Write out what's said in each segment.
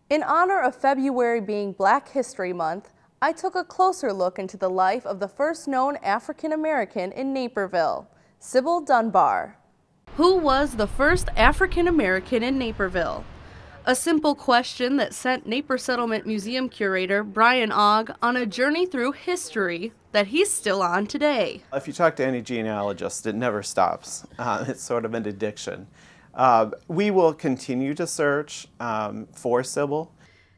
In honor of February being Black History Month, I took a closer look into the life of the first known African American in Naperville, Sybil Dunbar. Who was the first African American in Naperville? A simple question that sent Naper Settlement Museum curator Brian Ogg on a journey through history that he's still on today. If you talk to any genealogist, it never stops. It's sort of an addiction. We will continue to search for Sybil.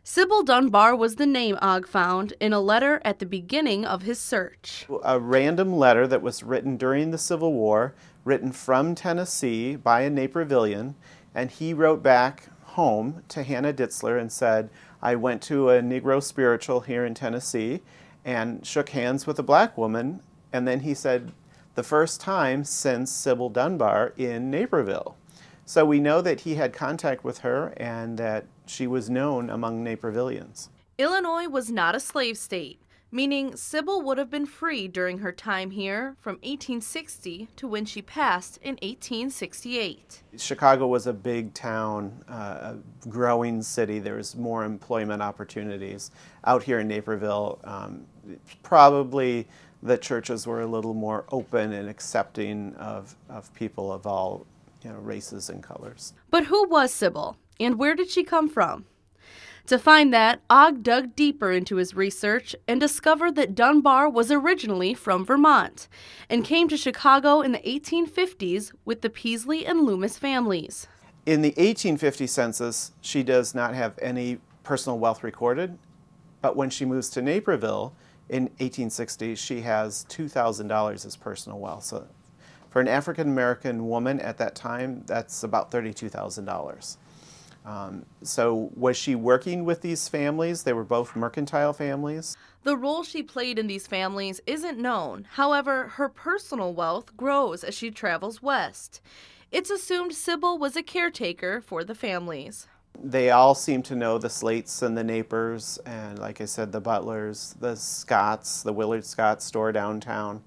Sybil Dunbar was the name Ogg found in a letter at the beginning of his search. A random letter that was written during the Civil War, written from Tennessee by a Napervillian, and he wrote back home to Hannah Ditzler and said, I went to a Negro spiritual here in Tennessee and shook hands with a black woman, and then he said, the first time since Sybil Dunbar in Naperville. So we know that he had contact with her and that she was known among Napervillians. Illinois was not a slave state, meaning Sybil would have been free during her time here from 1860 to when she passed in 1868. Chicago was a big town, a growing city. There was more employment opportunities. Out here in Naperville, probably the churches were a little more open and accepting of people of all races and colors. But who was Sybil, and where did she come from? To find that, Ogg dug deeper into his research and discovered that Dunbar was originally from Vermont and came to Chicago in the 1850s with the Peasley and Loomis families. In the 1850 census, she does not have any personal wealth recorded, but when she moves to Naperville in 1860, she has $2,000 as personal wealth. So for an African-American woman at that time, that's about $32,000. So was she working with these families? They were both mercantile families. The role she played in these families isn't known. However, her personal wealth grows as she travels west. It's assumed Sybil was a caretaker for the families. They all seem to know the Slates and the Napers, and like I said, the Butlers, the Scotts, the Willard Scott store downtown.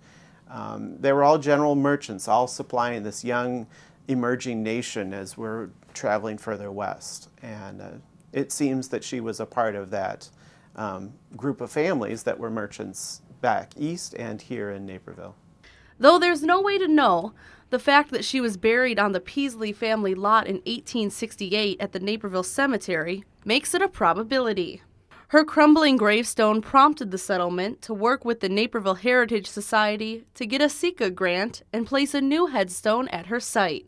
They were all general merchants, all supplying this young emerging nation as we're traveling further west. And it seems that she was a part of that group of families that were merchants back east and here in Naperville. Though there's no way to know, the fact that she was buried on the Peasley family lot in 1868 at the Naperville Cemetery makes it a probability. Her crumbling gravestone prompted the settlement to work with the Naperville Heritage Society to get a SECA grant and place a new headstone at her site,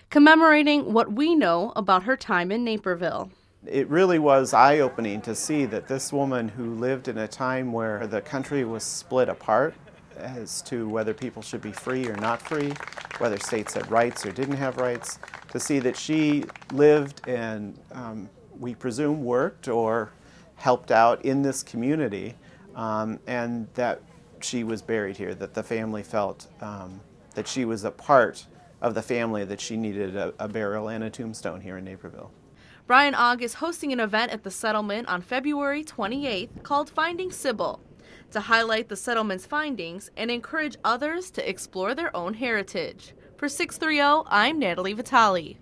commemorating what we know about her time in Naperville. It really was eye-opening to see that this woman who lived in a time where the country was split apart as to whether people should be free or not free, whether states had rights or didn't have rights, to see that she lived and we presume worked or helped out in this community, and that she was buried here, that the family felt that she was a part of the family, that she needed a burial and a tombstone here in Naperville. Brian Ogg is hosting an event at the settlement on February 28th called Finding Sybil, to highlight the settlement's findings and encourage others to explore their own heritage. For 630, I'm Natalie Vitale.